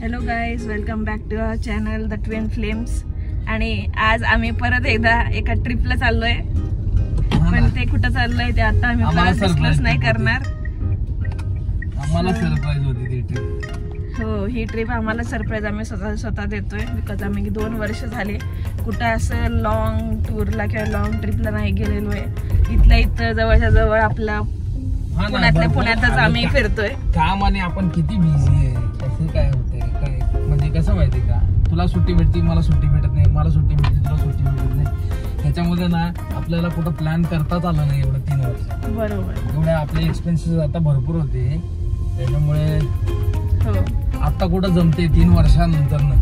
Hello guys, welcome back to our channel the twin flames. आणि आज आम्ही परत एकदा एका ट्रिपला चाललोय, पण ते कुठं चाललोय ते आता आम्ही परत डिस्क्लोज नाही करणार. आम्हाला सरप्राईज होती ती ट्रिप. हो, ही ट्रिप आम्हाला सरप्राईज आम्ही स्वतः देतोय, बिकॉज आम्ही 2 वर्ष झाले कुठं असं लॉंग टूरला किंवा लॉंग ट्रिपला नाही गेलेलो आहे. इथल्या इथं जवळच्या जवळ आपला पुण्यातल्या पुण्यातच आम्ही फिरतोय. काम आणि आपण किती बिझी आहे. कसं काय होतंय काय म्हणजे कसं माहितीये का, तुला सुट्टी भेटते, मला सुट्टी भेटत नाही, मला सुट्टी भेटते, तुला सुट्टी भेटत नाही. ह्याच्यामध्ये ना आपल्याला कुठं प्लॅन करताच आलं नाही एवढं 3 वर्ष. बरोबर, एवढे आपले एक्सपेन्सेस आता भरपूर होते, त्याच्यामुळे हो आता कुठं जमते 3 वर्षानंतर ना.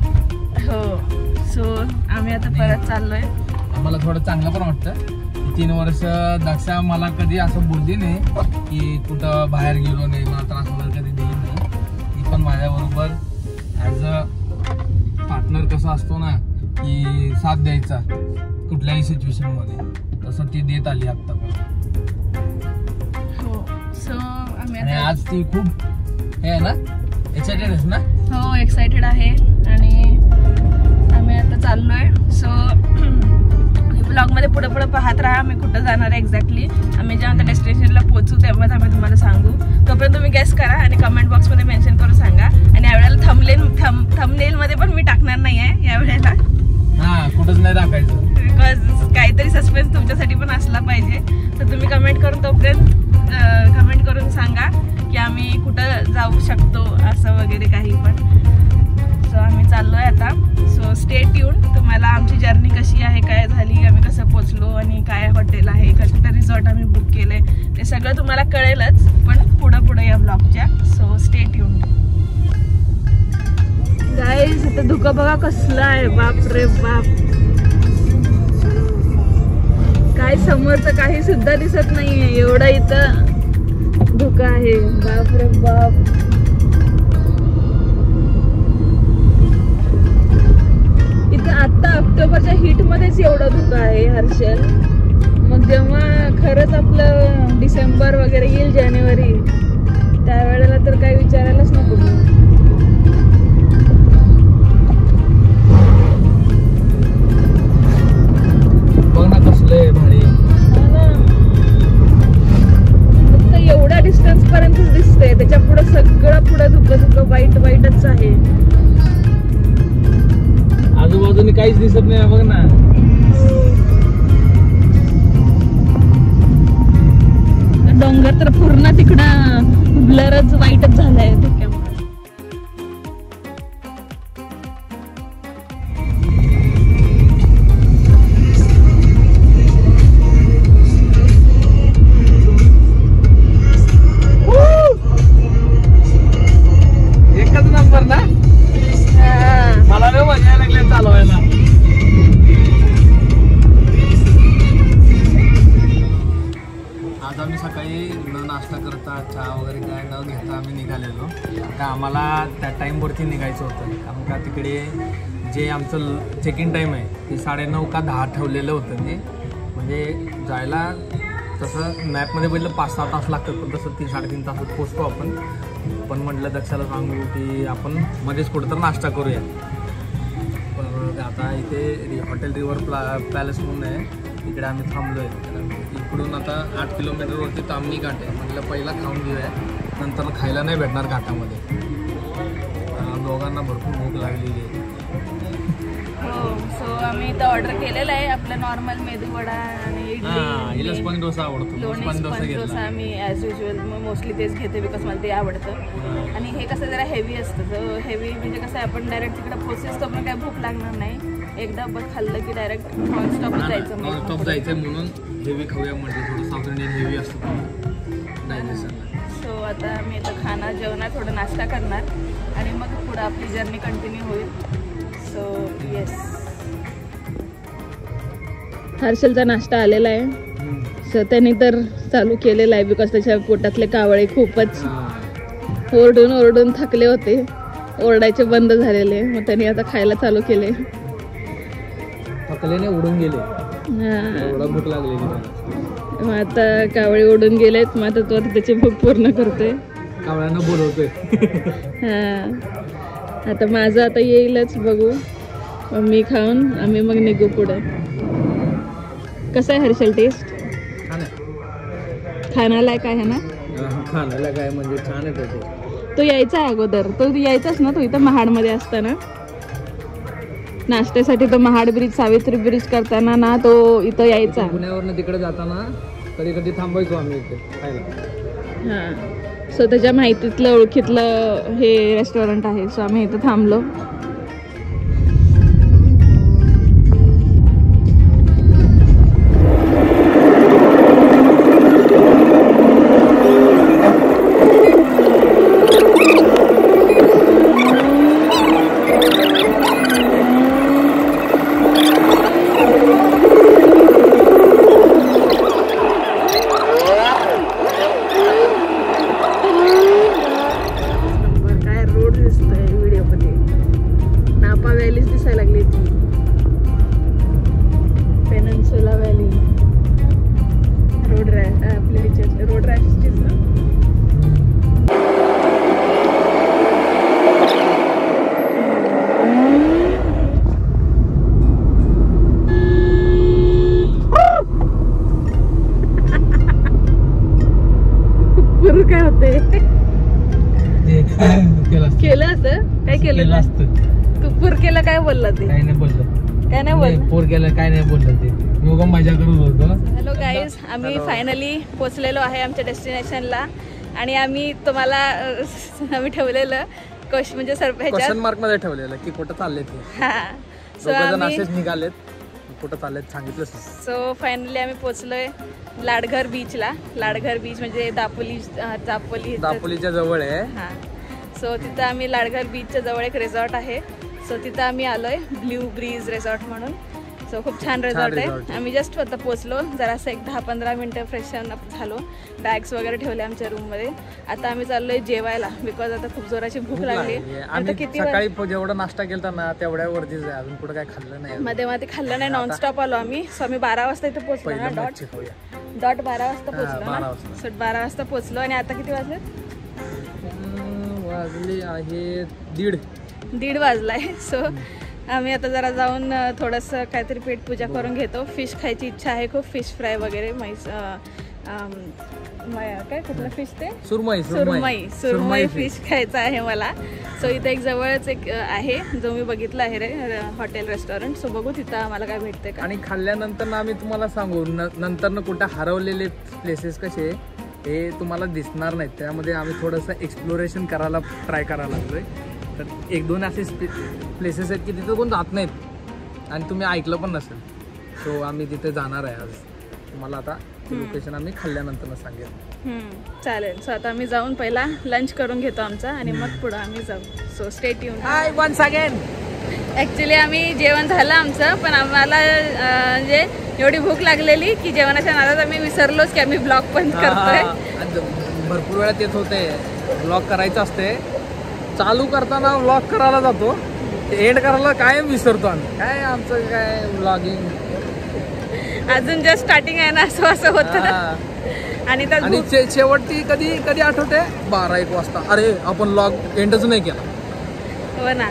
हो, सो आम्ही आता परत चाललोय. आम्हाला थोडं चांगलं पण वाटतं. 3 वर्ष दक्षा मला कधी असं बोलली नाही की कुठं बाहेर गेलो नाही, मला त्रास वगैरे कधी दिली नाही. ती पण माझ्याबरोबर ॲज अ पार्टनर कसा असतो ना की साथ द्यायचा कुठल्याही सिच्युएशनमध्ये, तसं ती देत आली आत्ता पण. हो, सो आम्ही आणि आता आज ती खूप हे आहे ना, एक्सायटेड आहेस ना? हो, एक्सायटेड आहे. आणि आम्ही आता चाललोय. सो ब्लॉग मध्ये पुढे पुढे पाहत राहा, आम्ही कुठं जाणार आहे एक्झॅक्टली. आम्ही जेव्हा त्या डेस्टिनेशनला पोहोचू तेव्हाच आम्ही तुम्हाला सांगू. तोपर्यंत तुम्ही गेस करा आणि कमेंट बॉक्स मध्ये मेन्शन करून सांगा. आणि यावेळेला थंबनेल मध्ये पण मी टाकणार नाही आहे यावेळेला. हा, कुठंच नाही टाकायचं, बिकॉज काहीतरी सस्पेन्स तुमच्यासाठी पण असला पाहिजे. तर तुम्ही कमेंट करून तोपर्यंत कमेंट करून सांगा की आम्ही कुठं जाऊ शकतो असं वगैरे काही पण. सो आम्ही चाललोय आता. So stay tune. तुम्हाला आमची जर्नी कशी आहे, काय झाली, आम्ही कसं पोचलो आणि काय हॉटेल आहे, कुठं रिसॉर्ट आम्ही बुक केलंय, ते सगळं तुम्हाला कळेलच पण पुढं या ब्लॉगच्या. So stay tune guys. इथं धुकं बघा कसलं आहे, बाप रे बाप. काय समोरचं काही सुद्धा दिसत नाहीये, एवढं इथं धुकं आहे, बाप रे बाप. आता ऑक्टोबरच्या हीट मध्येच एवढं धुकं आहे हर्षल. मग जेव्हा खरंच आपलं डिसेंबर वगैरे येईल, जानेवारी, त्यावेळेला तर काही विचारायलाच नको. बघ ना कसलं भारी. फक्त एवढ्या डिस्टन्स पर्यंतच दिसतंय, त्याच्या पुढे सगळं धुकं वाईटच आहे. आजूबाजूने काहीच दिसत नाही, बघ ना. डोंगर तर पूर्ण तिकडं ब्लरच वाईटच झालाय धुक्यामुळे. एकच नंबर ना. मला नाही मजा लागली चालवायला. आज आम्ही सकाळी न नाश्ता करता, चहा वगैरे काय न घेता आम्ही निघालेलो. का आम्हाला त्या टाईमवरती निघायचं होतं, कारण का तिकडे जे आमचं चेक इन टाईम आहे ते 9:30 का 10 ठेवलेलं होतं. ते म्हणजे जायला तसं मॅपमध्ये बघितलं 5-6 तास लागतात, पण तसं 3-3.5 तासात पोचतो आपण. पण म्हटलं दक्षाला सांगू की आपण मध्येच कुठं तर नाश्ता करूया. पण आता इथे हॉटेल रिव्हर पॅलेस म्हणून आहे, तिकडे आम्ही थांबलो आहे. इकडून आता 8 किलोमीटरवरती तामणी घाट आहे. म्हटलं पहिला खाऊन घेऊया, नंतर खायला नाही भेटणार घाटामध्ये. दोघांना भरपूर भूक लागलेली आहे. हो, सो आम्ही इथं ऑर्डर केलेलं आहे आपलं नॉर्मल मेदूवडा आणि हिला स्पंज डोसा आवडतो. स्पंज डोसा आम्ही ॲज युजल मोस्टली तेच घेते, बिकॉज मला ते आवडतं. आणि हे कसं जरा हेवी असतं. तर हेवी म्हणजे कसं आपण डायरेक्ट तिकडे प्रोसेस तर पण काय भूक लागणार नाही. एकदा बघ खाल्लं की डायरेक्ट नॉनस्टॉप जायचं. नॉनस्टॉप जायचं म्हणून हेवी खाऊया म्हणजे थोडं साऊथ इंडियन हेवी असतं डायजेशनला. सो आता मी आता खाना जेवणार, थोडं नाश्ता करणार आणि मग पुढं आपली जर्नी कंटिन्यू होईल. सो येस, हर्षलचा नाश्ता आलेला आहे. सो त्याने तर चालू केलेला आहे, बिकॉज त्याच्या पोटातले कावळे खूपच ओरडून थकले होते, ओरडायचे बंद झालेले. मग त्याने आता खायला चालू केले. थकलेने उडून गेले, एवढा भूक लागलेली. मग आता कावळे उडून गेलेत, मग आता तो त्याची भूक पूर्ण करतोय. कावळ्यांना बोलवतोय. हा, आता माझं आता येईलच, बघू. मी खाऊन आम्ही मग निघू पुढे. कसं आहे हर्षल टेस्ट? खाण्याला काय आहे ना? खाण्याला काय म्हणजे छान आहे. तो यायचा आहे अगोदर, तो यायचाच ना, तो इथं महाडमध्ये असताना नाश्त्यासाठी. तो महाड ब्रिज, सावित्री ब्रिज करताना ना तो इथं यायचा. पुण्यावरनं तिकडे जाताना कधी कधी थांबायचो आम्ही इथे खायला. हां, सो त्याच्या माहितीतलं ओळखीतलं हे रेस्टॉरंट आहे. सो आम्ही इथं थांबलो. काय होते केलं असं? काय केलं असतं? तू पुरकेला काय बोलला? ते काय नाही बोललं. काय नाही बोललं? पोरकेला काय नाही बोललं. ते मी मजा करत होतो. हॅलो गाईज, आम्ही फायनली पोचलेलो आहे आमच्या डेस्टिनेशनला. आणि आम्ही तुम्हाला आम्ही ठेवलेलं म्हणजे क्वेश्चन मार्क मध्ये ठेवलेलं की कुठं चालले ते. सो असेच निघालेत, कुठं चाललेत सांगितलं. सो फायनली आम्ही पोचलोय लाडघर बीचला. लाडघर बीच म्हणजे दापोलीच्या जवळ आहे. हा, सो तिथं आम्ही लाडघर बीचच्या जवळ एक रिसॉर्ट आहे. सो तिथं आम्ही आलोय, ब्ल्यू ब्रीज रिसॉर्ट म्हणून. सो खूप छान रिसॉर्ट आहे. आम्ही जस्ट आता पोचलो, जरासं एक 10-15 मिनटं फ्रेशन अप झालो, बॅग्स वगैरे ठेवले आमच्या रूममध्ये. आता आम्ही चाललोय जेवायला, बिकॉज आता खूप जोराची भूक लागली. आता किती सकाळी जेवढा नाश्ता केला ना तेवढ्यावरतीच आहे, अजून पुढे काय खाल्लं नाही. मध्ये खाल्लं नाही, नॉनस्टॉप आलो आम्ही. सो आम्ही 12 वाजता इथे पोचलो ना, डॉट 12 वाजता पोचलो ना. सो 12 वाजता पोचलो. आणि आता किती वाजले? वाजले आहे 1:30 वाजलाय. सो आम्ही आता जरा जाऊन थोडंसं काहीतरी पेट पूजा करून घेतो. फिश खायची इच्छा आहे खूप, फिश फ्राय वगैरे. काय कुठलं फिश ते? सुरमई फिश खायचं आहे मला. सो इथे एक जवळच एक आहे जो मी बघितलं आहे रे, हॉटेल रेस्टॉरंट. सो बघू तिथं आम्हाला काय भेटते का. आणि खाल्ल्यानंतर ना आम्ही तुम्हाला सांगू, नंतर कुठे हरवलेले प्लेसेस कसे हे तुम्हाला दिसणार नाहीत. त्यामध्ये आम्ही थोडंसं एक्सप्लोरेशन करायला ट्राय करायला लागलोय. तर 1-2 असे प्लेसेस आहेत की तिथं कोण जात नाहीत आणि तुम्ही ऐकलं पण नसेल. सो आम्ही तिथे जाणार आहे आज. तुम्हाला आता लोकेशन आम्ही खाल्ल्यानंतर सांगेल. चालेल. सो आता आम्ही जाऊन पहिला लंच करून घेतो आमचा आणि मग पुढं आम्ही जाऊ. So stay tune. Hi once again. Actually आम्ही जेवण झालं आमचं, पण आम्हाला म्हणजे एवढी भूक लागलेली की जेवणाच्या नादात आम्ही विसरलोच की आम्ही ब्लॉग पण करतोय. भरपूर वेळात येत होते, ब्लॉग करायचं असते. चालू करताना व्लॉग करायला जातो, एंड करायला कायम विसरतो आम्ही. काय आमचं काय व्लॉगिंग अजून जस्ट स्टार्टिंग आहे ना, असं होतं. आणि शेवटची कधी आठवते 12-1 वाजता, अरे आपण व्लॉग एंडच नाही केला. हो ना.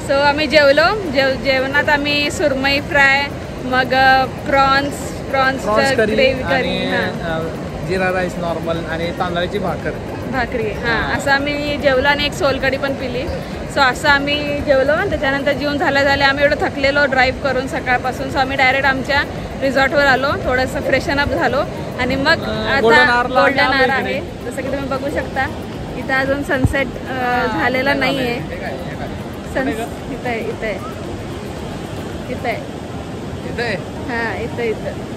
सो आम्ही जेवलो. जेवणात आम्ही सुरमई फ्राय, मग प्रॉन्स ग्रेव्ही करी, जिरा राईस नॉर्मल आणि तांदळाची भाकरी. असं आम्ही जेवलो आणि एक सोलकढी पण पिली. सो असं आम्ही जेवलो. त्याच्यानंतर जेवण झाले आम्ही एवढं थकलेलो ड्राईव्ह करून सकाळपासून. सो आम्ही डायरेक्ट आमच्या रिसॉर्टवर आलो, थोडंसं फ्रेशन अप झालो आणि मग आता गोल्डन आवर आहे. जसं की तुम्ही बघू शकता इथं अजून सनसेट झालेला नाही आहे. इथं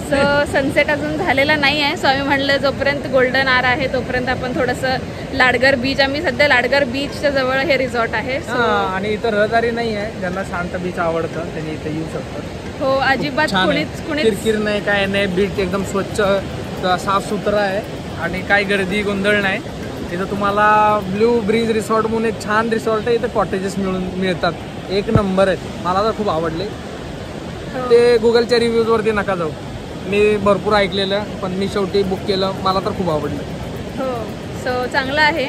सो सनसेट अजून झालेला नाही आहे. सो आम्ही म्हणलं जोपर्यंत गोल्डन आवर आहे तोपर्यंत आपण थोडंसं लाडघर बीच, आम्ही सध्या लाडघर बीचच्या जवळ हे रिसॉर्ट आहे. आणि इथं रहदारी नाही आहे, ज्यांना शांत बीच आवडतं त्यांनी इथे येऊ शकतात. हो, अजिबात कुणीच किरकिर नाही, काय नाही. बीच एकदम स्वच्छ साफ सुथरा आहे आणि काही गर्दी गोंधळ नाही. इथं तुम्हाला ब्ल्यू ब्रिज रिसॉर्ट म्हणून एक छान रिसॉर्ट आहे. इथं कॉटेजेस मिळतात, 1 नंबर आहेत. मला तर खूप आवडले. ते गुगलच्या रिव्ह्यूज वरती नका जाऊ, मी भरपूर ऐकलेलं पण मी शेवटी बुक केलं. मला तर खूप आवडलं. हो, सो चांगलं आहे.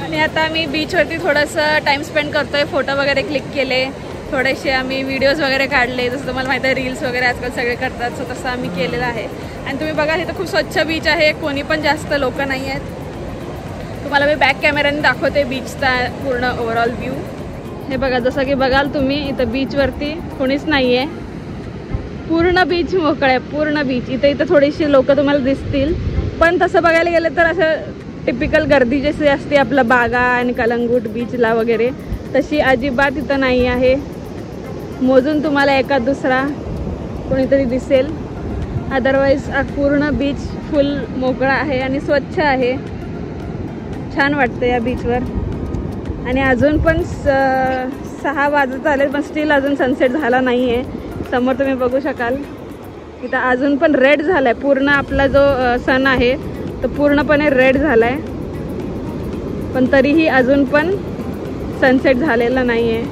आणि आता आम्ही बीचवरती थोडंसं टाइम स्पेंड करतोय, फोटो वगैरे क्लिक केले, थोडेसे आम्ही व्हिडिओज वगैरे काढले, जसं तुम्हाला माहिती आहे रील्स वगैरे आजकाल सगळे करतात, सो तसं आम्ही केलेलं आहे. आणि तुम्ही बघा इथं खूप स्वच्छ बीच आहे, कोणी पण जास्त लोक नाही आहेत. तुम्हाला मी बॅक कॅमेऱ्याने दाखवते बीचचा पूर्ण ओव्हरऑल व्ह्यू. हे बघा, जसं की बघाल तुम्ही इथं बीचवरती कोणीच नाही आहे, पूर्ण बीच मोकळं आहे, पूर्ण बीच. इथं थोडीशी लोक तुम्हाला दिसतील, पण तसं बघायला गेलं तर असं टिपिकल गर्दी जशी असते आपलं बागा आणि कलंगूट बीचला वगैरे, तशी अजिबात इथं नाही आहे. मोजून तुम्हाला एका दुसरा कोणीतरी दिसेल, अदरवाईज पूर्ण बीच फुल मोकळा आहे आणि स्वच्छ आहे. छान वाटतं या बीचवर. आणि अजून पण 6 वाजत आले, पण स्टील अजून सनसेट झाला नाही आहे. समोर तुम्ही बघू शकाल इथं अजून पण रेड झाला आहे, पूर्ण आपला जो सन आहे तो पूर्णपणे रेड झाला आहे, पण तरीही अजून पण सनसेट झालेला नाही आहे.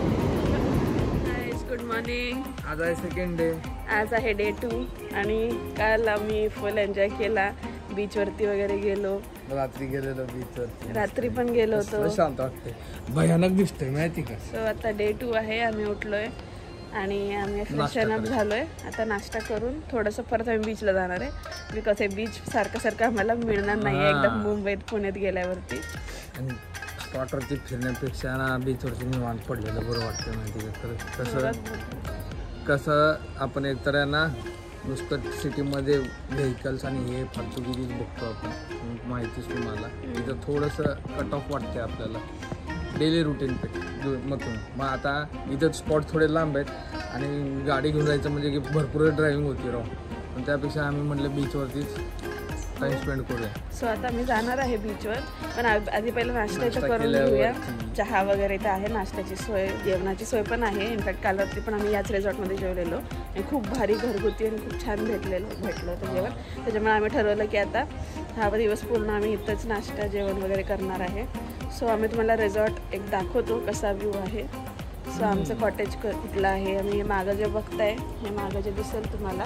Good morning. आज आहे सेकंड डे. आज आहे डे 2 आणि काल आम्ही फुल एन्जॉय केला, बीचवरती वगैरे गेलो, रात्री गेलेलो बीचवरती, रात्री पण गेलो होतो. शांत वाटते, भयानक दिसतोय माहिती का. सो आता डे 2 आहे, आम्ही उठलोय आणि आम्ही फ्रेशन अप झालोय. आता नाश्ता करून थोडंसं परत आम्ही बीचला जाणार आहे, बिकॉज हे बीच सारखं आम्हाला मिळणार नाही आहे एकदम मुंबईत पुण्यात गेल्यावरती. आणि स्पॉटवरती फिरण्यापेक्षा ना बीचवरती निवांत पडलेलं बरं वाटतं माहिती का. कसं आपण एकतर आहे ना नुसतं सिटीमध्ये व्हेकल्स आणि हे फालतुगिरीच बघतो आपण, माहितीच तुम्हाला. इथं थोडंसं कट ऑफ वाटते आपल्याला डेली रुटीनपैकी मग आता इथं स्पॉट थोडे लांब आहेत आणि गाडी घेऊन जायचं म्हणजे की भरपूर ड्रायव्हिंग होती राव, पण त्यापेक्षा आम्ही म्हटलं बीचवरतीच टाइम स्पेंड करूया. सो आता मी जाणार आहे बीचवर, पण आधी पहिलं नाश्त्याचं करून घेऊया. चहा वगैरे तर आहे, नाश्त्याची सोय, जेवणाची सोय पण आहे. इनफॅक्ट काल रात्री पण आम्ही याच रिसॉर्टमध्ये जेवलेलो आणि खूप भारी घरगुती आणि खूप छान भेटलं होतं जेवण. त्याच्यामुळे आम्ही ठरवलं की आता हा दिवस पूर्ण आम्ही इथंच नाश्ता जेवण वगैरे करणार आहे. सो आम्ही तुम्हाला रिसॉर्ट एक दाखवतो कसा व्ह्यू आहे. सो आमचं कॉटेज कुठलं आहे, आम्ही मागं जे बघताय हे मागं जे दिसेल तुम्हाला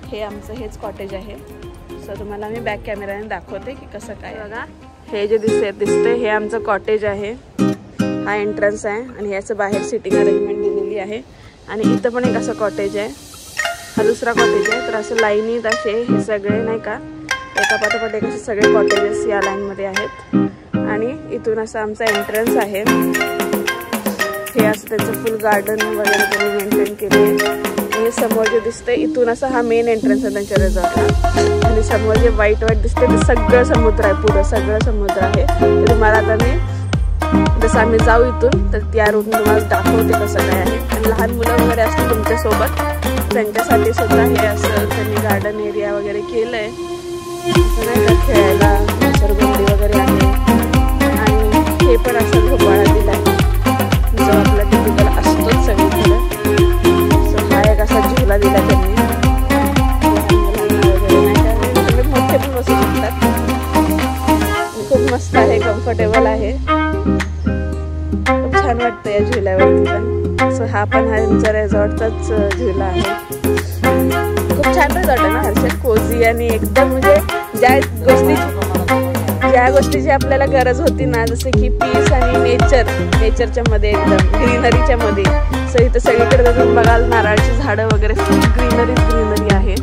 हे आमचं हेच कॉटेज आहे. सो तुम्हाला मी बॅक कॅमेऱ्याने दाखवते की कसं काय. बघा हे जे दिसते हे आमचं कॉटेज आहे, हा एंट्रन्स आहे आणि याचं बाहेर सिटिंग अरेंजमेंट दिलेली आहे. आणि इथं पण एक असं कॉटेज आहे, हा दुसरा कॉटेज आहे. तर असं लाईनीत असे हे सगळे नाही का एका पाठोपाठ एक असे सगळे कॉटेजेस या लाईनमध्ये आहेत. आणि इथून असं आमचा एंट्रन्स आहे, हे असं त्याचं फुल गार्डन वगैरे त्यांनी मेंटेन केले. हे समोर जे दिसतंय इथून असं हा मेन एंट्रन्स आहे त्यांच्या रिसॉर्टला. आणि समोर जे व्हाईट दिसते ते सगळं समुद्र आहे, पुढं सगळं समुद्र आहे. तर तुम्हाला आता मी जसं आम्ही जाऊ इथून तर त्या रूटने तुम्हाला दाखवते कसं काय आहे. आणि लहान मुलं वगैरे असतील तुमच्यासोबत त्यांच्यासाठी सुद्धा हे असं त्यांनी गार्डन एरिया वगैरे केलं आहे, नाही का खेळायला घसरगुंडी वगैरे आहे. आणि हे पण असं झोपाळा दिला आहे जो आपला टिपिकल असतोच सगळीकडे. सो हा एक असा झुला दिला त्यांनी, मोठे पण बसू शकतात. खूप मस्त आहे, कम्फर्टेबल आहे, खूप छान वाटतं या झुल्यावरती पण. सो हा पण हा तुमचा रिसॉर्टचाच झुला आहे. खूप छान रिसॉर्ट आहे ना हर्षल, कोझी आणि एकदम म्हणजे ज्या गोष्टीची आपल्याला गरज होती ना, जसं की पीस आणि नेचरच्या मध्ये एकदम ग्रीनरीच्या मध्ये. सो इथं सगळीकडे तुम्ही बघाल नारळाची झाडं वगैरे फुल ग्रीनरी आहे.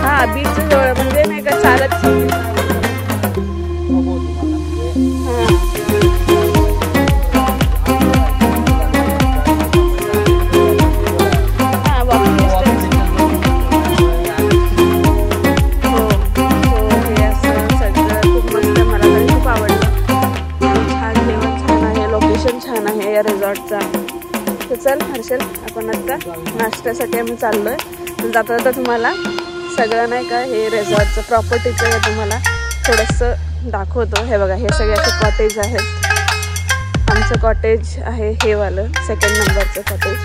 हा बीच जवळ म्हणजे नाही का चालत रिसॉर्टचा. तर चल हर्षल आपण आता नाश्त्यासाठी आम्ही चाललोय. जाता जाता तुम्हाला सगळं नाही का हे रिसॉर्टचं प्रॉपर्टीचं हे तुम्हाला थोडंसं दाखवतो. हे बघा हे सगळे असे कॉटेज आहेत. आमचं कॉटेज आहे हे वालं 2nd नंबरचं कॉटेज.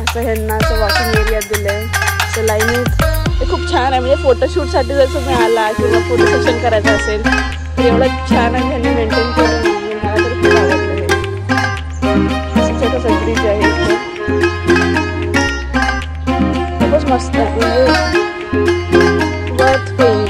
असं ह्यांना असं वॉकिंग एरिया दिलं आहे, असं लाईनीत. हे खूप छान आहे, म्हणजे फोटोशूटसाठी जर तुम्ही आला किंवा फोटो सेशन करायचं असेल तर एवढं छान आहे ह्यांनी मेंटेन केलं. मला तर खूप आवडलं हे. छोटंसं ब्रिज आहे खूपच मस्त आहे, वर्थ पेइंग.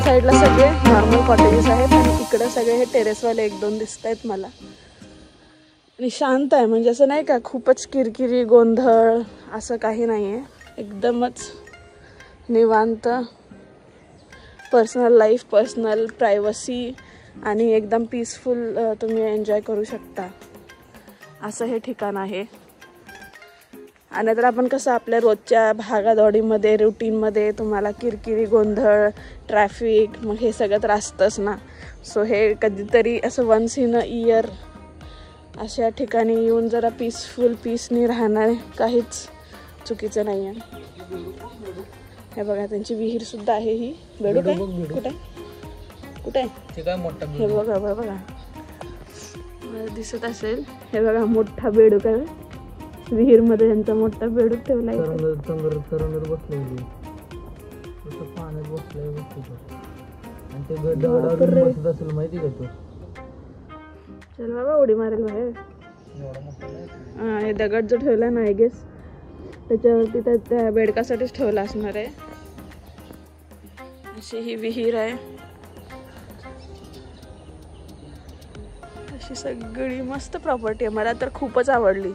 साईडला सगळे नॉर्मल कॉटेजेस आहेत आणि इकडे सगळे हे टेरेसवाले 1-2 दिसत आहेत मला. आणि शांत आहे, म्हणजे असं नाही का खूपच किरकिरी गोंधळ असं काही नाही आहे. एकदमच निवांत पर्सनल लाईफ, पर्सनल प्रायव्हसी आणि एकदम पीसफुल तुम्ही एन्जॉय करू शकता असं हे ठिकाण आहे. आणि तर आपण कसं आपल्या रोजच्या भागादौडीमध्ये रुटीनमध्ये तुम्हाला किरकिरी गोंधळ ट्रॅफिक मग हे सगळं तर असतंच ना. सो हे कधीतरी असं वन्स इन अ इयर अशा ठिकाणी येऊन जरा पीसनी राहणं काहीच चुकीचं नाही आहे. हे बघा त्यांची विहीर सुद्धा आहे. ही बेडूक आहे कुठे कुठे हे बघा बघा दिसत असेल. हे बघा मोठा बेडूक आहे विहीर मध्ये, त्यांचा मोठा बेडूक ठेवलाय. चल बाबा उडी मारेल बाहेर. हा हे दगड जो ठेवला ना आय गेस त्याच्यावरती त्या बेडकासाठीच ठेवला असणार आहे. अशी ही विहीर आहे. अशी सगळी मस्त प्रॉपर्टी आहे. मला तर खूपच आवडली.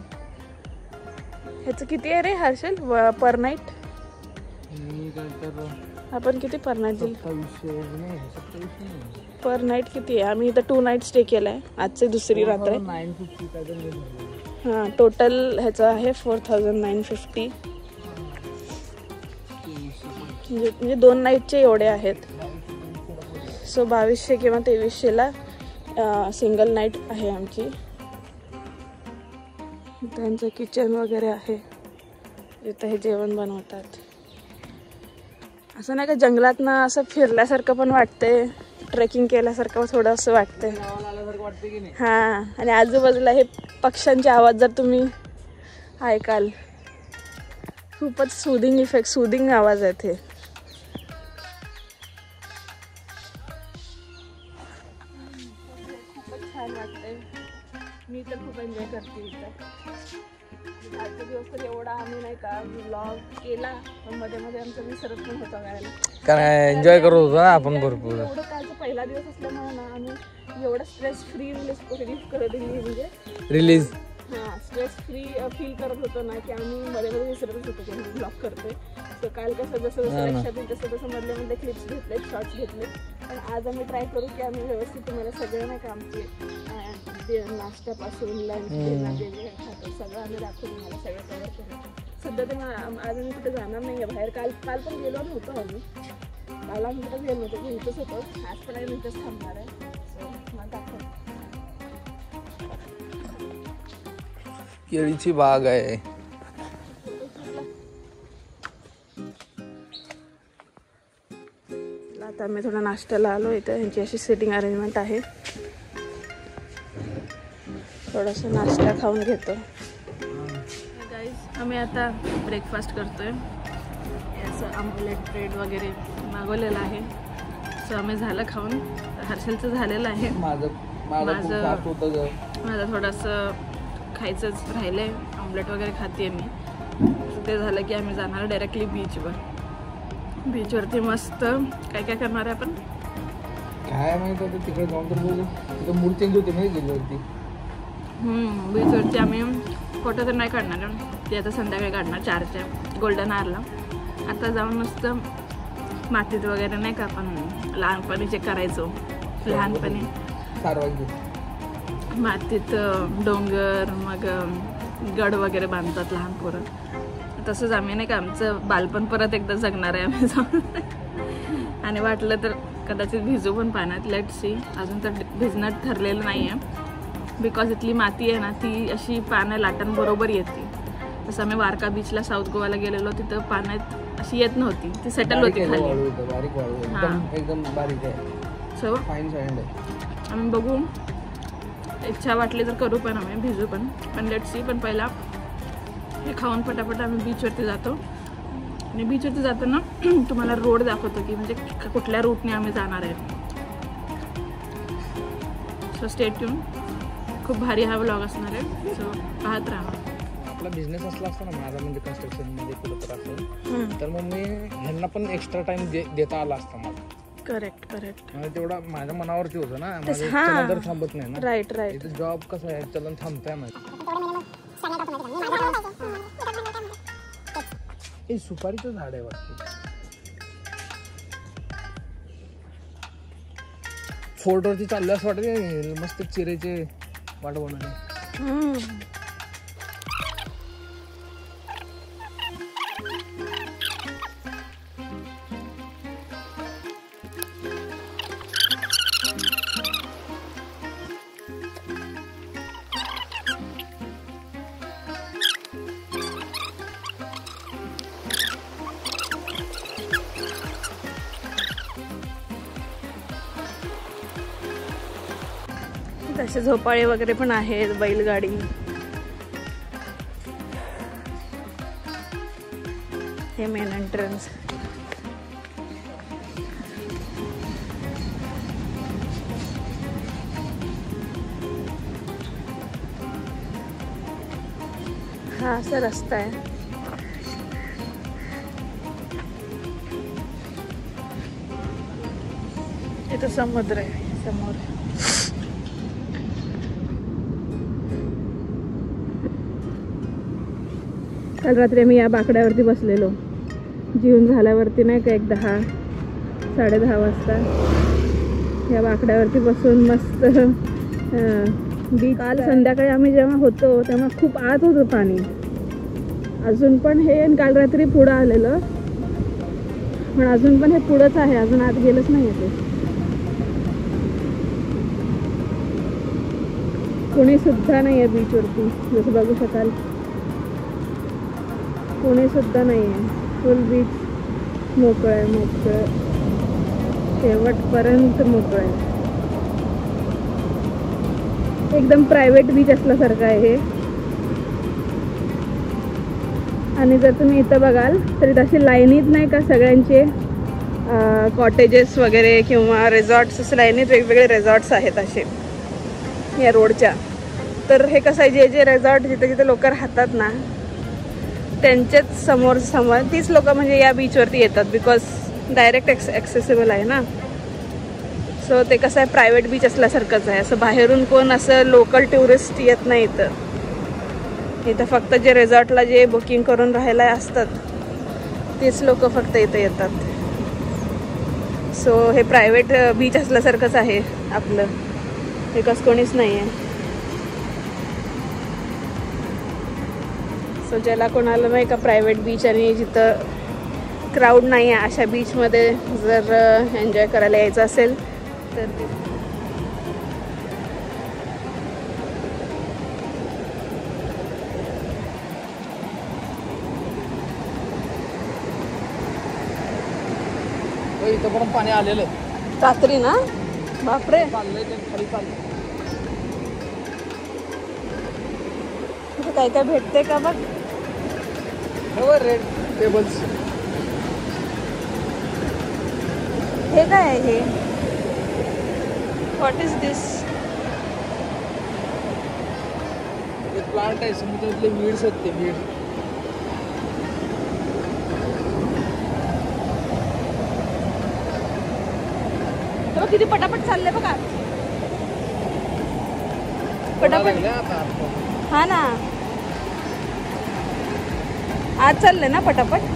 ह्याचं किती आहे रे हर्षल पर नाईट? आपण किती पर नाईट दिली? पर नाईट किती आहे? आम्ही इथं 2 नाईट स्टे केलाय. आजची दुसरी रात्र आहे. हां टोटल ह्याचं आहे 4950. म्हणजे 2 नाईटचे एवढे आहेत. सो 2200 किंवा 2300ला सिंगल नाईट आहे आमची. त्यांचं किचन वगैरे आहे जिथं हे जेवण बनवतात. असं नाही का जंगलात ना असं फिरल्यासारखं पण वाटतंय, ट्रेकिंग केल्यासारखं थोडं असं वाटतंय. हां आणि आजूबाजूला हे पक्ष्यांचे आवाज जर तुम्ही ऐकाल खूपच सुदिंग आवाज आहेत हे. खूपच छान वाटतंय. मी तर खूप एन्जॉय करते इथं. आजचा दिवस तर एवढा आम्ही नाही का व्लॉग केला पण मध्ये मध्ये आमचं विसरत पण होतं करायला. कारण एन्जॉय करत होतो ना आपण भरपूर. एवढं कालचा पहिला दिवस असल्यामुळे ना आम्ही एवढं स्ट्रेस फ्री रिलीज हां स्ट्रेस फ्री फील करत होतो ना की आम्ही मध्ये मध्ये विसरतच होतो की आम्ही व्लॉग करतोय. तर काल कसं जसं लक्षात येईल तसं मधले मध्ये क्लिप्स घेतले, शॉर्ट्स घेतले. पण आज आम्ही ट्राय करू की आम्ही व्यवस्थित तुम्हाला सगळं नाही का आमचे नाश्त्यापासून लंच डिनर जे जे खातो सगळं आम्ही दाखवू तुम्हाला, सगळं कवर करू. सध्या तर आज आम्ही कुठे जाणार नाही आहे बाहेर. काल पण गेलो नव्हतो आम्ही. काल आम्ही कुठं गेलो नव्हतो, इथंच होतो. आज पण आम्ही इथंच थांबणार आहे. सो मला दाखव. केळीची बाग आहे. आता आम्ही थोडा नाश्त्याला आलो. इथं ह्यांची अशी सिटिंग अरेंजमेंट आहे. थोडासा नाश्ता खाऊन घेतो. गाईज आम्ही आता ब्रेकफास्ट करतोय. असं आमलेट ब्रेड वगैरे मागवलेलं आहे. सो आम्ही झालं खाऊन. हर्षलचं झालेलं आहे. माझं थोडंसं खायचंच राहिलं आहे. ऑमलेट वगैरे खाते मी. ते झालं की आम्ही जाणार डायरेक्टली बीचवर. बीचवरती मस्त काय काय करणार आहे आपण काय माहिती आता तिकडे जाऊन तर बघू. तिकडे मूड चेंज होते नाही गेल्यावरती. बीचवरती आम्ही फोटो तर नाही काढणार. ते आता संध्याकाळी काढणार 4च्या गोल्डन आवरला. आता जाऊन नुसतं मातीत वगैरे नाही का आपण लहानपणी जे करायचो. लहानपणी मातीत डोंगर मग गड वगैरे बांधतात लहान पोरं. तसंच आम्ही नाही का आमचं बालपण परत एकदा जगणार आहे आम्ही जाऊन. आणि वाटलं तर कदाचित भिजू पण पाण्यात. Let see. अजून तर भिजणं ठरलेलं नाही आहे. बिकॉज इथली माती आहे ना ती अशी पाण्या लाटांबरोबर येते. तसं आम्ही वारका बीचला साऊथ गोवाला गेलेलो. तिथं पाण्यात अशी येत नव्हती, ती सेटल होती खाली. सो आम्ही बघू. इच्छा वाटली तर करू पण आम्ही भिजू पण लेट सी. पण पहिला हे खाऊन पटापट आम्ही बीचवरती जातो. आणि बीचवरती जाताना तुम्हाला रोड दाखवतो की म्हणजे कुठल्या रूटने आम्ही जाणार आहे. So stay tune. खूप भारी हा व्लॉग असणार आहे. सो पाहत राहा. आपला बिझनेस असला असता ना माझा म्हणजे कन्स्ट्रक्शनमध्ये कुठं तर असेल तर मग मी ह्यांना पण एक्स्ट्रा टाइम देता आला असता मला. Correct correct. म्हणजे तेवढा माझ्या मनावरती होतं ना, हा. माझं चलन तर थांबत नाही ना. Right right. इथे जॉब कसं आहे, चलन थांबतंय माझं. हे सुपारीचं झाड आहे वाटतं. फोर्ट वरती चाललं असं वाटत, मस्त चिरेचे वाट बनवले. तसे झोपाळे वगैरे पण आहेत, बैलगाडी. हे मेन एंट्रन्स. हा असा रस्ता आहे. इथं समुद्र आहे समोर. काल रात्री आम्ही या बाकड्यावरती बसलेलो, जेवून झाल्यावरती नाही का, 10-10:30 वाजता या बाकड्यावरती बसून मस्त बीच. काल संध्याकाळी आम्ही जेव्हा होतो तेव्हा खूप आत होतं पाणी अजून पण. हे काल रात्री पुढं आलेलं, पण अजून पण हे पुढंच आहे, अजून आत गेलंच नाही आहे ते. कोणी सुद्धा नाही आहे बीचवरती, जसं बघू शकाल. कोणी सुद्धा नाही आहे. फुल बीच मोकळं आहे, मोकळं शेवटपर्यंत मोकळं आहे. एकदम प्रायव्हेट बीच असल्यासारखं आहे हे. आणि जर तुम्ही इथं बघाल तरी तशी लाईनीत नाही का सगळ्यांचे कॉटेजेस वगैरे किंवा रिसॉर्ट्स, असं लाईनीत वेगवेगळे रिसॉर्ट्स आहेत असे या रोडच्या. तर हे कसं आहे, जे जे रिसॉर्ट जिथे जिथे लोक राहतात ना त्यांचेच समोर तीच लोक म्हणजे या बीचवरती येतात, बिकॉज डायरेक्ट ॲक्सेसिबल आहे ना. सो ते कसं आहे, प्रायव्हेट बीच असल्यासारखंच आहे. असं बाहेरून कोण असं लोकल टुरिस्ट येत नाही इथं फक्त जे रिसॉर्टला जे बुकिंग करून राहायला असतात तेच लोक फक्त इथं येतात. सो हे प्रायव्हेट बीच असल्यासारखंच आहे आपलं, बिकॉज कोणीच नाही आहे. सो ज्याला कोणाला नाही का प्रायव्हेट बीच आणि जिथं क्राऊड नाही आहे अशा बीचमध्ये जर एन्जॉय करायला यायचं असेल तर इथं पण पाणी आलेलं रात्री ना. बापरे. चाललंय ते खाली चाललंय. काय काय भेटते का बघ. Red tables. हे काय आहे हे, व्हॉट इज दिस. प्लांट आहे, समुद्रातले वीड्स आहेत ते वीड. किती पटापट चाललंय बघा, पटापट. हा ना, आज चाललंय ना पटापट.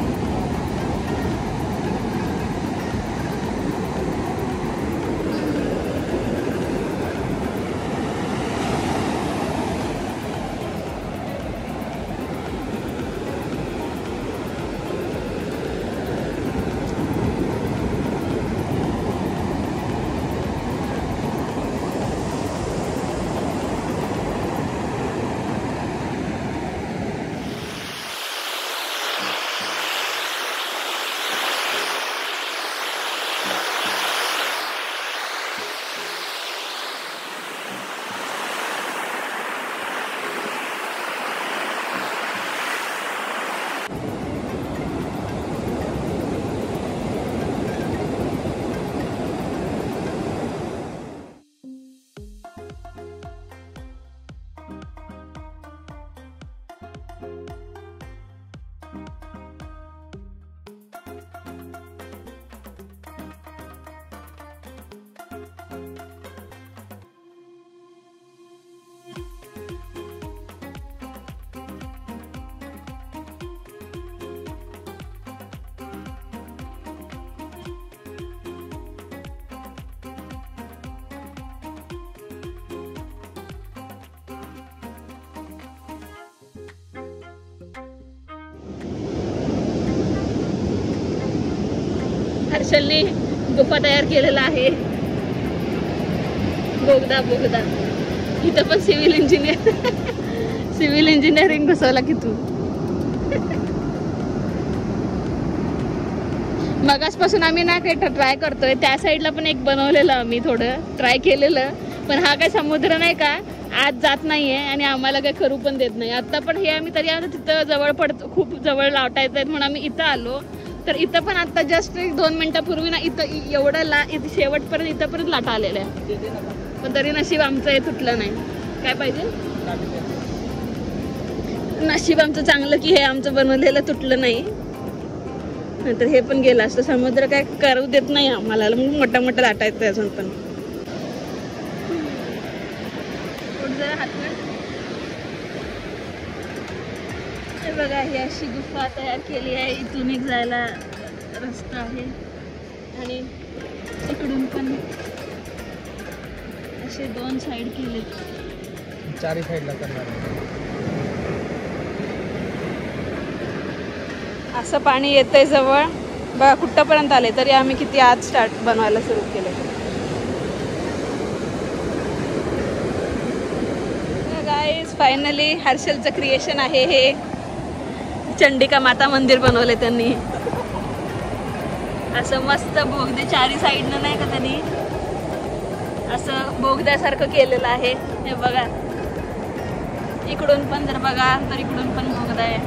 हर्षलने गुफा तयार केलेला आहे. बोगदा बोगदा. इथं पण सिव्हिल इंजिनिअरिंग घुसवला की तू. मगासपासून आम्ही ना काही ट्राय करतोय. त्या साईडला पण एक बनवलेलं आम्ही थोडं ट्राय केलेलं, पण हा काय समुद्र नाही का आज जात नाहीये आणि आम्हाला काही करू पण देत नाही. आता पण हे आम्ही तरी आता तिथं जवळ पडतो, खूप जवळ लाटा येत आहेत म्हणून आम्ही इथं आलो. तर इथं पण आता जस्ट 2 मिनिटापूर्वी ना इथं एवढं इथे शेवटपर्यंत इथंपर्यंत लाटा आलेल्या आहे, पण तरी नशीब आमचं हे तुटलं नाही. काय पाहिजे? नशीब आमचं चांगलं की हे आमचं बनवलेलं तुटलं नाही, नंतर हे पण गेलं असतं. समुद्र काय करू देत नाही आम्हाला, मोठा मोठा लाटा येत अजून पण. बघा ही अशी गुफा तयार केली आहे. इथून एक जायला रस्ता आहे आणि इकडून पण असे 2 साइड केले, 4 साइडला करणार. असं पाणी येतंय जवळ बघा कुठपर्यंत आले. तरी आम्ही किती आज स्टार्ट बनवायला सुरू केलं. गाईज फायनली हर्षलचं क्रिएशन आहे हे. चंडिका माता मंदिर बनवले त्यांनी. असं मस्त बोगदे 4 साईडनं नाही का त्यांनी असं बोगद्यासारखं केलेलं आहे. हे बघा इकडून पण जर बघा तर इकडून पण बोगदा आहे.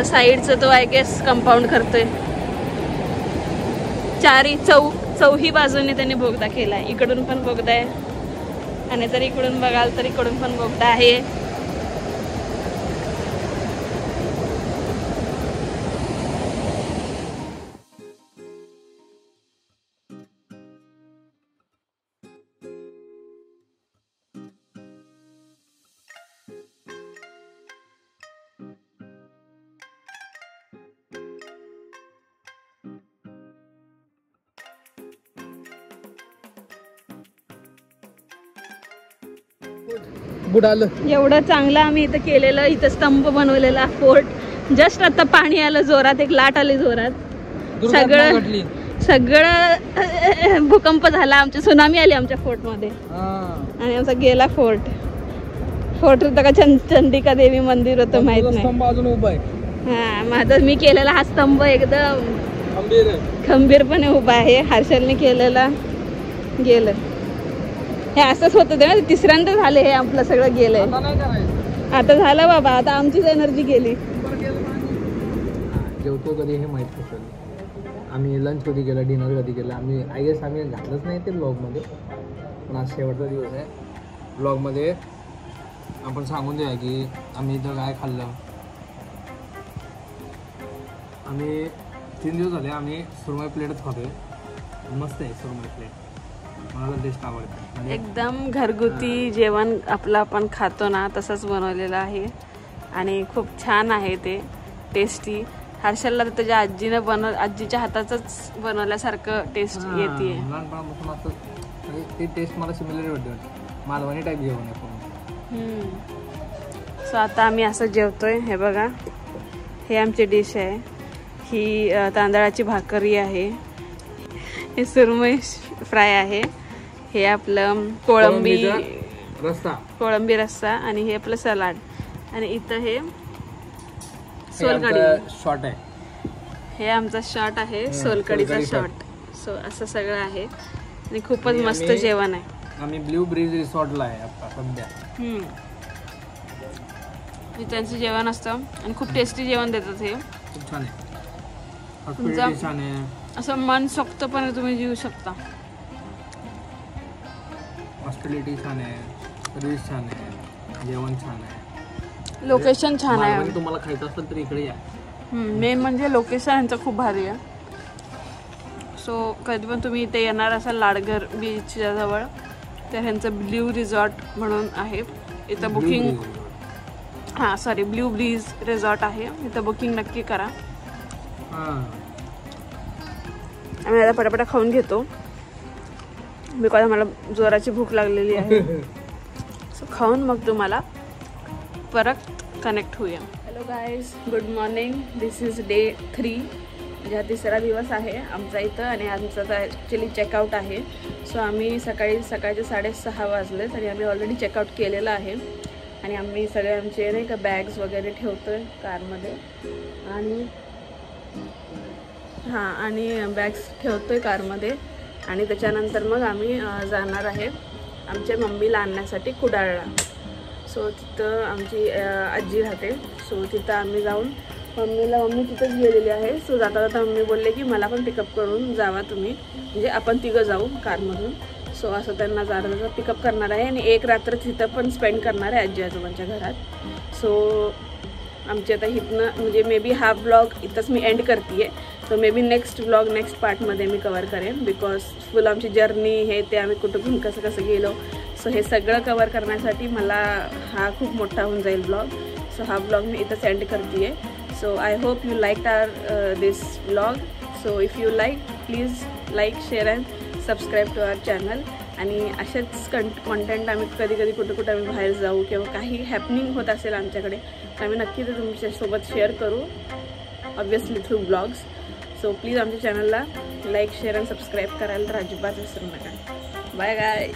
साईडचं तो आय गेस कंपाऊंड करतोय. चौही बाजूने त्यांनी बोगदा केलाय. इकडून पण बोगदा आहे आणि जर इकडून बघाल तर इकडून पण बोगदा आहे. बुडालं एवढं चांगलं आम्ही इथं केलेलं. इथं स्तंभ बनवलेला फोर्ट. जस्ट आता पाणी आलं जोरात, एक लाट आली जोरात, सगळं भूकंप झाला. आमची सुनामी आली आमच्या फोर्ट मध्ये आणि आमचा गेला फोर्ट. का चंडिका देवी मंदिर होतं माहित नाही. अजून उभा आहे. हा माझा मी केलेला हा स्तंभ एकदम खंबीरपणे उभा आहे. हर्षलने केलेला गेलं. हे असंच होतं ते. तिसऱ्यांदा झाले हे आपलं सगळं गेलंय. आता झालं बाबा, आता आमचीच एनर्जी गेली. जेवतो कधी हे माहित नसेल. आम्ही लंच कधी केलं, डिनर कधी केलं आम्ही आय गेस आम्ही घातलंच नाही ते ब्लॉगमध्ये. पण आज शेवटचा दिवस आहे. ब्लॉगमध्ये आपण सांगून द्या की आम्ही इथं काय खाल्लं. आम्ही 3 दिवस झाले आम्ही सुरमई प्लेटच खातोय. मस्त आहे सुरमई प्लेट, मला टेस्ट आवडते. एकदम घरगुती जेवण आपलं आपण खातो ना तसंच बनवलेलं आहे आणि खूप छान आहे ते, टेस्टी. हर्षलला तर त्याच्या आजीच्या हाताचंच बनवल्यासारखं टेस्ट येते. लहानपणापासून असं ती टेस्ट मला सिमिलर वाटते, मालवणी टाईप जेवण आहे. सो आता आम्ही असं जेवतोय. हे बघा हे आमची डिश आहे. ही तांदळाची भाकरी आहे, हे सुरमई फ्राय आहे, हे आपलं कोळंबी रस्सा आणि हे आपलं सलाड आणि इथं हे सोलकढी शॉट आहे. हे आमचा शॉट आहे, सोलकढीचा शॉट. सो असं सगळं आहे आणि खूपच मस्त जेवण आहे. आम्ही ब्ल्यू ब्रिज रिसॉर्टला आहे आता सध्या. त्यांचं जेवण असतं आणि खूप टेस्टी जेवण देतात. हे खूप छान आहे. असं मन सोक्तपणे तुम्ही जीवू शकता. हॉस्पिटॅलिटी छान आहे, सर्विस छान आहे, जेवण छान आहे, लोकेशन छान आहे. तुम्हाला खायचं असेल तर इकडे या. मेन म्हणजे लोकेशन यांचं खूप भारी आहे. सो कधी पण तुम्ही इथे येणार असाल लाडघर बीचच्या जवळ तर ह्यांचं ब्ल्यू रिसॉर्ट म्हणून आहे. इथं बुकिंग ब्ल्यू ब्रीज रिसॉर्ट आहे. इथं बुकिंग नक्की करा. आम्ही आता पटापटा खाऊन घेतो बिकॉज आम्हाला जोराची भूक लागलेली आहे. सो खाऊन मग तुम्हाला परत कनेक्ट होऊया. Hello guys, good morning. This is day 3. म्हणजे हा तिसरा दिवस आहे आमचा इथं आणि आमचा तर ॲक्च्युली चेकआउट आहे. सो आम्ही सकाळचे 6:30 वाजलेत आणि आम्ही ऑलरेडी चेकआउट केलेलं आहे. आणि आम्ही सगळे आमचे नाही का बॅग्स वगैरे ठेवतो आहे कारमध्ये आणि बॅग्स ठेवतो आहे कारमध्ये. आणि त्याच्यानंतर मग आम्ही जाणार आहे आमच्या मम्मीला आणण्यासाठी कुडाळला. सो तिथं आमची आजी राहते. सो तिथं आम्ही जाऊन मम्मी तिथंच गेलेली आहे. सो जाता जाता मम्मी बोलले की मला पण पिकअप करून जावा तुम्ही, म्हणजे आपण तिघं जाऊ कारमधून. सो असं त्यांना जाता पिकअप करणार आहे आणि एक रात्र तिथं पण स्पेंड करणार आहे आजी आजोबांच्या घरात. सो आमची आता इथनं म्हणजे मे बी हा ब्लॉग इथंच मी एंड करते आहे. सो मे बी नेक्स्ट पार्टमध्ये मी कवर करेन, बिकॉज फुल आमची जर्नी हे ते आम्ही कुठं कसं गेलो. सो हे सगळं कवर करण्यासाठी मला हा खूप मोठा होऊन जाईल ब्लॉग. सो हा ब्लॉग मी इथंच एंड करते आहे. So I hope you like this blog. So if you like, please like, share and subscribe to our channel. आणि असेच कॉन्टेंट आम्ही कधी कुठं आम्ही बाहेर जाऊ किंवा काही हॅपनिंग होत असेल आमच्याकडे तर आम्ही नक्की ते तुमच्यासोबत शेअर करू, obviously through blogs. So please आमच्या चॅनलला लाईक, शेअर अँड सबस्क्राईब करायला तर अजिबात विसरू नका. बाय गाय.